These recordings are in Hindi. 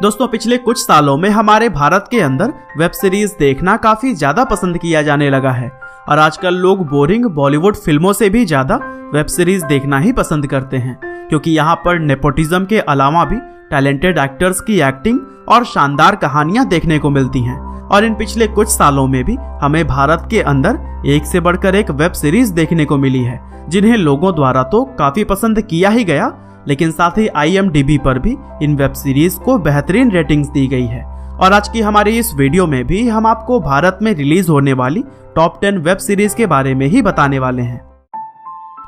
दोस्तों पिछले कुछ सालों में हमारे भारत के अंदर वेब सीरीज देखना काफी ज्यादा पसंद किया जाने लगा है और आजकल लोग बोरिंग बॉलीवुड फिल्मों से भी ज्यादा वेब सीरीज देखना ही पसंद करते हैं, क्योंकि यहाँ पर नेपोटिज्म के अलावा भी टैलेंटेड एक्टर्स की एक्टिंग और शानदार कहानियां देखने को मिलती हैं। और इन पिछले कुछ सालों में भी हमें भारत के अंदर एक से बढ़कर एक वेब सीरीज देखने को मिली है, जिन्हें लोगों द्वारा तो काफी पसंद किया ही गया, लेकिन साथ ही IMDb पर भी इन वेब सीरीज को बेहतरीन रेटिंग्स दी गई है। और आज की हमारी इस वीडियो में भी हम आपको भारत में रिलीज होने वाली टॉप 10 वेब सीरीज के बारे में ही बताने वाले हैं।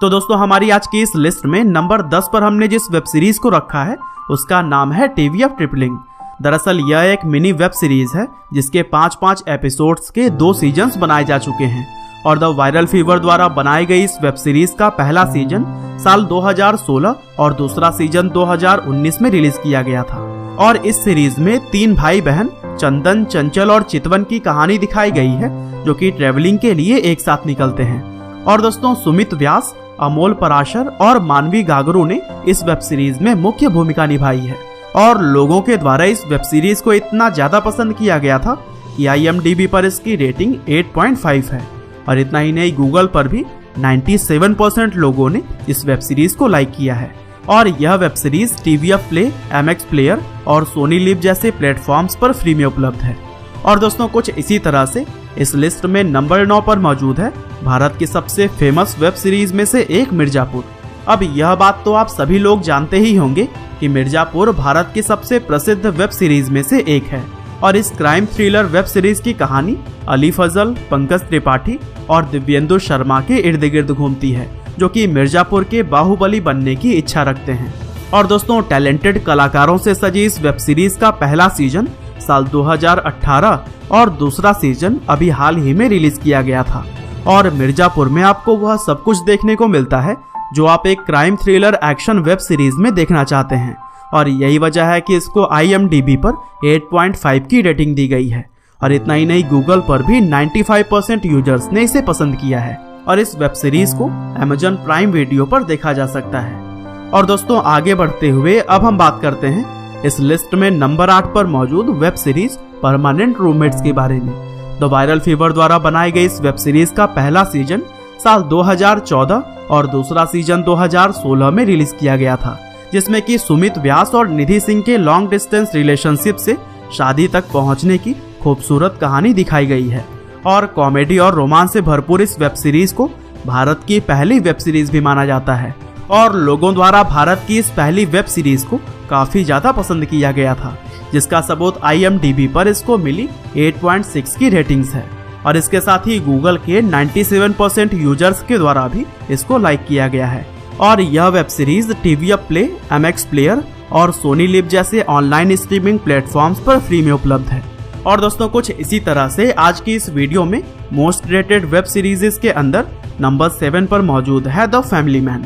तो दोस्तों हमारी आज की इस लिस्ट में नंबर 10 पर हमने जिस वेब सीरीज को रखा है उसका नाम है TVF ट्रिपलिंग। दरअसल यह एक मिनी वेब सीरीज है जिसके 5-5 एपिसोड्स के 2 सीजन्स बनाए जा चुके हैं और द वायरल फीवर द्वारा बनाई गई इस वेब सीरीज का पहला सीजन साल 2016 और दूसरा सीजन 2019 में रिलीज किया गया था। और इस सीरीज में 3 भाई बहन चंदन, चंचल और चितवन की कहानी दिखाई गई है, जो कि ट्रेवलिंग के लिए एक साथ निकलते हैं। और दोस्तों सुमित व्यास, अमोल पराशर और मानवी गागरू ने इस वेब सीरीज में मुख्य भूमिका निभाई है और लोगों के द्वारा इस वेब सीरीज को इतना ज्यादा पसंद किया गया था कि IMDb पर इसकी रेटिंग 8.5 है। और इतना ही नहीं, गूगल पर भी 97% लोगों ने इस वेब सीरीज को लाइक किया है। और यह web series TVF play, MX player और सोनी लिव जैसे प्लेटफॉर्म्स पर फ्री में उपलब्ध है। और दोस्तों कुछ इसी तरह से इस लिस्ट में नंबर 9 पर मौजूद है भारत की सबसे फेमस वेब सीरीज में से एक मिर्जापुर। अब यह बात तो आप सभी लोग जानते ही होंगे कि मिर्जापुर भारत की सबसे प्रसिद्ध वेब सीरीज में से एक है। और इस क्राइम थ्रिलर वेब सीरीज की कहानी अली फजल, पंकज त्रिपाठी और दिव्येंदु शर्मा के इर्द गिर्द घूमती है, जो कि मिर्जापुर के बाहुबली बनने की इच्छा रखते हैं। और दोस्तों टैलेंटेड कलाकारों से सजी इस वेब सीरीज का पहला सीजन साल 2018 और दूसरा सीजन अभी हाल ही में रिलीज किया गया था। और मिर्जापुर में आपको वह सब कुछ देखने को मिलता है जो आप एक crime thriller action web series में देखना चाहते हैं। और यही वजह है कि इसको IMDb पर 8.5 की रेटिंग दी गई है। और इतना ही नहीं, गूगल पर भी 95% यूजर्स ने इसे पसंद किया है और इस वेब सीरीज को Amazon प्राइम वीडियो पर देखा जा सकता है। और दोस्तों आगे बढ़ते हुए अब हम बात करते हैं इस लिस्ट में नंबर 8 पर मौजूद वेब सीरीज परमानेंट रूममेट्स के बारे में। द वायरल फीवर द्वारा बनाई गई इस वेब सीरीज का पहला सीजन साल 2014 और दूसरा सीजन 2016 में रिलीज किया गया था, जिसमें कि सुमित व्यास और निधि सिंह के लॉन्ग डिस्टेंस रिलेशनशिप से शादी तक पहुंचने की खूबसूरत कहानी दिखाई गई है। और कॉमेडी और रोमांस से भरपूर इस वेब सीरीज को भारत की पहली वेब सीरीज भी माना जाता है और लोगों द्वारा भारत की इस पहली वेब सीरीज को काफी ज्यादा पसंद किया गया था, जिसका सबूत IMDb पर इसको मिली 8.6 की रेटिंग्स है। और इसके साथ ही गूगल के 97% यूजर्स के द्वारा भी इसको लाइक किया गया है। और यह web series TVF play, MX player और सोनी लिव जैसे ऑनलाइन स्ट्रीमिंग प्लेटफॉर्म्स पर फ्री में उपलब्ध है। और दोस्तों कुछ इसी तरह से आज की इस वीडियो में मोस्ट रेटेड वेब सीरीज के अंदर नंबर 7 पर मौजूद है द फैमिली मैन।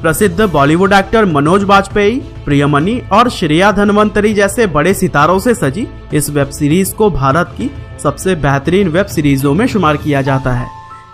प्रसिद्ध बॉलीवुड एक्टर मनोज बाजपेयी, प्रियमनी और श्रेया धनवंतरी जैसे बड़े सितारों से सजी इस वेब सीरीज को भारत की सबसे बेहतरीन वेब सीरीजों में शुमार किया जाता है।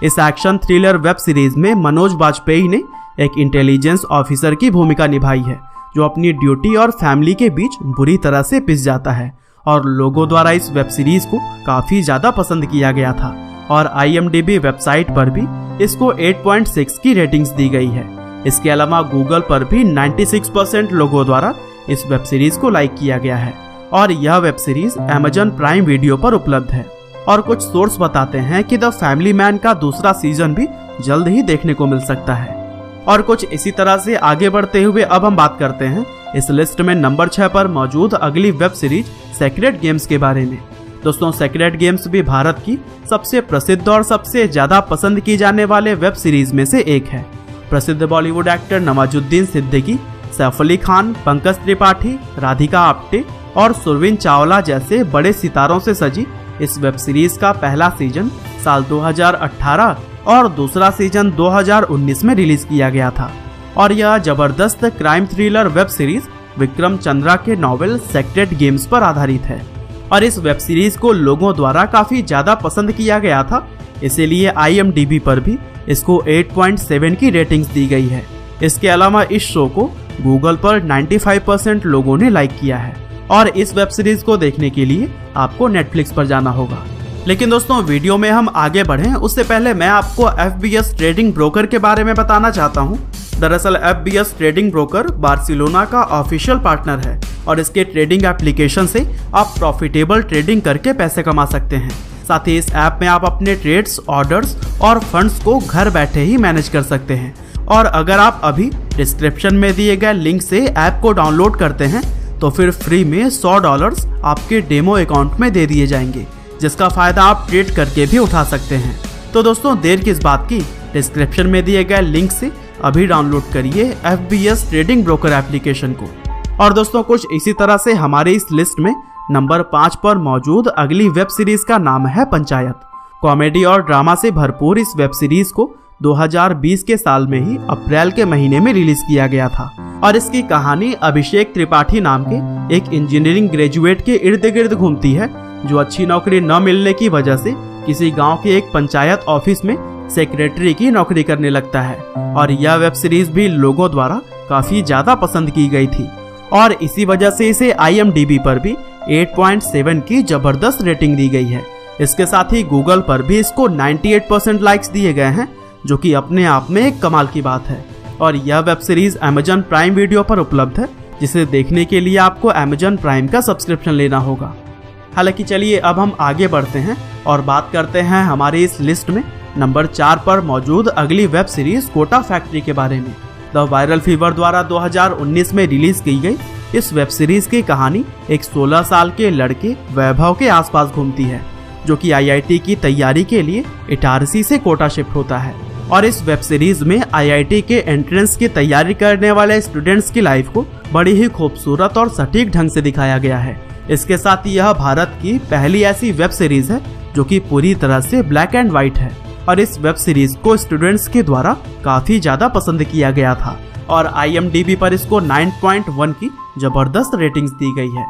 इस एक्शन थ्रिलर वेब सीरीज में मनोज बाजपेयी ने एक इंटेलिजेंस ऑफिसर की भूमिका निभाई है, जो अपनी ड्यूटी और फैमिली के बीच बुरी तरह से पिस जाता है। और लोगों द्वारा इस वेब सीरीज को काफी ज्यादा पसंद किया गया था और IMDb वेबसाइट पर भी इसको 8.6 की रेटिंग्स दी गई है। इसके अलावा गूगल पर भी 96% लोगों द्वारा इस वेब सीरीज को लाइक किया गया है। और यह web series Amazon prime video पर उपलब्ध है। और कुछ सोर्स बताते हैं कि द फैमिली मैन का दूसरा सीजन भी जल्द ही देखने को मिल सकता है। और कुछ इसी तरह से आगे बढ़ते हुए अब हम बात करते हैं इस लिस्ट में नंबर 6 पर मौजूद अगली वेब सीरीज सेक्रेड गेम्स के बारे में। दोस्तों सेक्रेड गेम्स भी भारत की सबसे प्रसिद्ध और सबसे ज्यादा पसंद की जाने वाले वेब सीरीज में से एक है। प्रसिद्ध बॉलीवुड एक्टर नवाजुद्दीन सिद्दीकी, सैफ अली खान, पंकज त्रिपाठी, राधिका आप्टे और सुरवीन चावला जैसे बड़े सितारों से सजी इस वेब सीरीज का पहला सीजन साल 2018 और दूसरा सीजन 2019 में रिलीज किया गया था। और यह जबरदस्त crime thriller web series Vikram Chandra के नॉवेल सेक्रेड गेम्स पर आधारित है। और इस वेब सीरीज को लोगों द्वारा काफी ज्यादा पसंद किया गया था, इसीलिए IMDb पर भी इसको 8.7 की रेटिंग्स दी गई है। इसके अलावा इस शो को गूगल पर 95% लोगों ने लाइक किया है और इस वेब सीरीज को देखने के लिए आपको नेटफ्लिक्स पर जाना होगा। लेकिन दोस्तों, वीडियो में हम आगे बढ़ें उससे पहले मैं आपको FBS ट्रेडिंग ब्रोकर के बारे में बताना चाहता हूँ। दरअसल FBS ट्रेडिंग ब्रोकर बार्सिलोना का ऑफिशियल पार्टनर है और इसके ट्रेडिंग एप्लीकेशन से आप प्रॉफिटेबल ट्रेडिंग करके पैसे कमा सकते हैं। साथ ही इस ऐप में आप अपने ट्रेड्स, ऑर्डर्स और फंड्स को घर बैठे ही मैनेज कर सकते हैं। और अगर आप अभी डिस्क्रिप्शन में दिए गए लिंक से ऐप को डाउनलोड करते हैं तो फिर फ्री में $100 आपके डेमो अकाउंट में दे दिए जाएंगे, जिसका फायदा आप ट्रेड करके भी उठा सकते हैं। तो दोस्तों, देर किस बात की, डिस्क्रिप्शन में दिए गए लिंक से अभी डाउनलोड करिए FBS ट्रेडिंग ब्रोकर एप्लीकेशन को। और दोस्तों, कुछ इसी तरह से हमारे इस लिस्ट में नंबर 5 पर मौजूद अगली वेब सीरीज का नाम है पंचायत। कॉमेडी और ड्रामा से भरपूर इस वेब सीरीज को 2020 के साल में ही अप्रैल के महीने में रिलीज किया गया था और इसकी कहानी अभिषेक त्रिपाठी नाम के एक इंजीनियरिंग ग्रेजुएट के इर्द गिर्द घूमती है, जो अच्छी नौकरी न मिलने की वजह से किसी गांव के एक पंचायत ऑफिस में सेक्रेटरी की नौकरी करने लगता है। और यह वेब सीरीज भी लोगों द्वारा काफी ज्यादा पसंद की गई थी और इसी वजह से इसे IMDb पर भी 8.7 की जबरदस्त रेटिंग दी गई है। इसके साथ ही गूगल पर भी इसको 98% लाइक्स दिए गए हैं, जो कि अपने आप में एक कमाल की बात है। और यह web series Amazon prime video पर उपलब्ध है, जिसे देखने के लिए आपको Amazon प्राइम का सब्सक्रिप्शन लेना होगा। हालांकि चलिए अब हम आगे बढ़ते हैं और बात करते हैं हमारी इस लिस्ट में नंबर 4 पर मौजूद अगली वेब सीरीज कोटा फैक्ट्री के बारे में। द वायरल फीवर द्वारा 2019 में रिलीज की गई इस वेब सीरीज की कहानी एक 16 साल के लड़के वैभव के आसपास घूमती है, जो कि IIT की तैयारी के लिए इटारसी से कोटा शिफ्ट होता है। और इस वेब सीरीज में IIT के एंट्रेंस की तैयारी करने वाले स्टूडेंट्स की लाइफ को बड़ी ही खूबसूरत और सटीक ढंग से दिखाया गया है। इसके साथ ही यह भारत की पहली ऐसी वेब सीरीज है जो कि पूरी तरह से ब्लैक एंड व्हाइट है और इस वेब सीरीज को स्टूडेंट्स के द्वारा काफी ज्यादा पसंद किया गया था और IMDb पर इसको 9.1 की जबरदस्त रेटिंग्स दी गई है।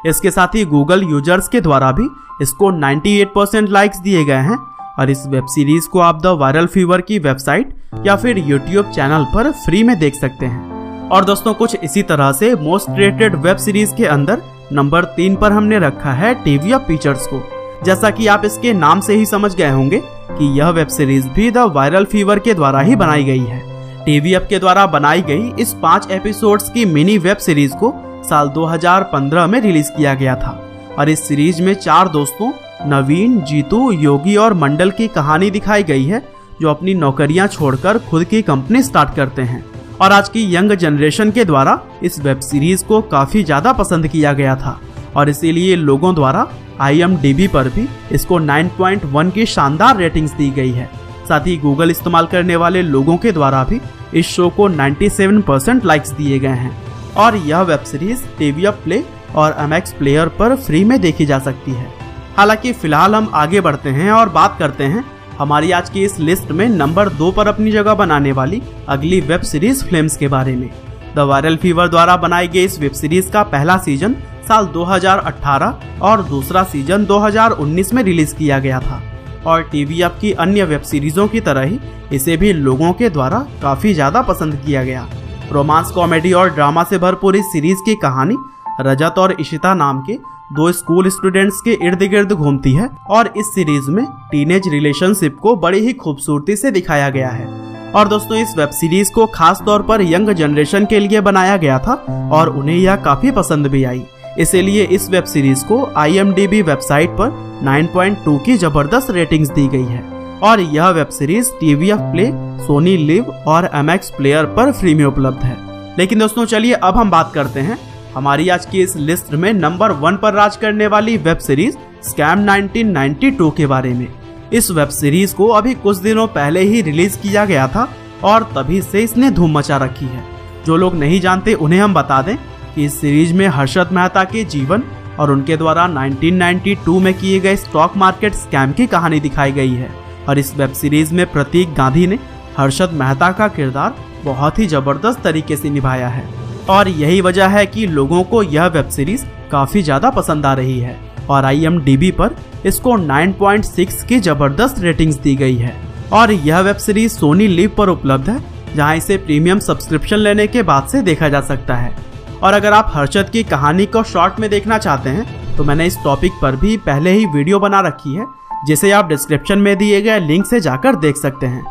इसके साथ ही गूगल यूजर्स के द्वारा भी इसको 98% लाइक्स दिए गए हैं और इस वेब सीरीज को आप द वायरल फीवर की वेबसाइट या फिर यूट्यूब चैनल पर फ्री में देख सकते हैं। और दोस्तों, कुछ इसी तरह से मोस्ट रेटेड वेब सीरीज के अंदर नंबर 3 पर हमने रखा है टीवी अप पिक्चर्स को। जैसा कि आप इसके नाम से ही समझ गए होंगे कि यह वेब सीरीज भी द वायरल फीवर के द्वारा ही बनाई गई है। टीवी अप के द्वारा बनाई गई इस 5 एपिसोड्स की मिनी वेब सीरीज को साल 2015 में रिलीज किया गया था और इस सीरीज में 4 दोस्तों नवीन, जीतू, योगी और मंडल की कहानी दिखाई गई है, जो अपनी नौकरियां छोड़कर खुद की कंपनी स्टार्ट करते हैं। और आज की यंग जनरेशन के द्वारा इस वेब सीरीज को काफी ज्यादा पसंद किया गया था और इसीलिए लोगों द्वारा IMDb पर भी इसको 9.1 की शानदार रेटिंग्स दी गई है। साथ ही गूगल इस्तेमाल करने वाले लोगों के द्वारा भी इस शो को 97% लाइक्स दिए गए हैं और यह web series TV up play और MX प्लेयर पर फ्री में देखी जा सकती है। हालांकि फिलहाल हम आगे बढ़ते हैं और बात करते हैं हमारी आज की इस लिस्ट में नंबर 2 पर अपनी जगह बनाने वाली अगली वेब सीरीज फ्लेम्स के बारे में। द वायरल फीवर द्वारा बनाई गई इस वेब सीरीज का पहला सीजन साल 2018 और दूसरा सीजन 2019 में रिलीज किया गया था और टीवी अप की अन्य वेब सीरीजों की तरह ही इसे भी लोगों के द्वारा काफी ज्यादा पसंद किया गया। रोमांस, कॉमेडी और ड्रामा से भरपूर इस सीरीज की कहानी रजत और इशिता नाम के 2 स्कूल स्टूडेंट्स के इर्द गिर्द घूमती है और इस सीरीज में टीनेज रिलेशनशिप को बड़ी ही खूबसूरती से दिखाया गया है। और दोस्तों, इस वेब सीरीज को खास तौर पर यंग जनरेशन के लिए बनाया गया था और उन्हें यह काफी पसंद भी आई। इसीलिए इस वेब सीरीज को IMDb वेबसाइट पर 9.2 की जबरदस्त रेटिंग्स दी गई है और यह web series TV up play, Sony LIV और MX प्लेयर पर फ्री में उपलब्ध है। लेकिन दोस्तों, चलिए अब हम बात करते हैं हमारी आज की इस लिस्ट में नंबर 1 पर राज करने वाली वेब सीरीज स्कैम 1992 के बारे में। इस वेब सीरीज को अभी कुछ दिनों पहले ही रिलीज किया गया था और तभी से इसने धूम मचा रखी है। जो लोग नहीं जानते उन्हें हम बता दें कि इस सीरीज में हर्षद मेहता के जीवन और उनके द्वारा 1992 में किए गए स्टॉक मार्केट स्कैम की कहानी दिखाई गई है और इस वेब सीरीज में प्रतीक गांधी ने हर्षद मेहता का किरदार बहुत ही जबरदस्त तरीके से निभाया है और यही वजह है कि लोगों को यह वेब सीरीज काफी ज्यादा पसंद आ रही है और IMDb पर इसको 9.6 की जबरदस्त रेटिंग्स दी गई है और यह वेब सीरीज सोनी लिव पर उपलब्ध है, जहां इसे प्रीमियम सब्सक्रिप्शन लेने के बाद से देखा जा सकता है। और अगर आप हर्षद की कहानी को शॉर्ट में देखना चाहते हैं तो मैंने इस टॉपिक पर भी पहले ही वीडियो बना रखी है, जिसे आप डिस्क्रिप्शन में दिए गए लिंक से जाकर देख सकते हैं।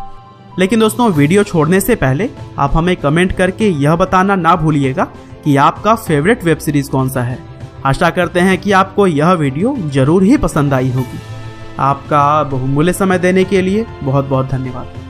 लेकिन दोस्तों, वीडियो छोड़ने से पहले आप हमें कमेंट करके यह बताना ना भूलिएगा कि आपका फेवरेट वेब सीरीज कौन सा है। आशा करते हैं कि आपको यह वीडियो जरूर ही पसंद आई होगी। आपका बहुमूल्य समय देने के लिए बहुत बहुत धन्यवाद।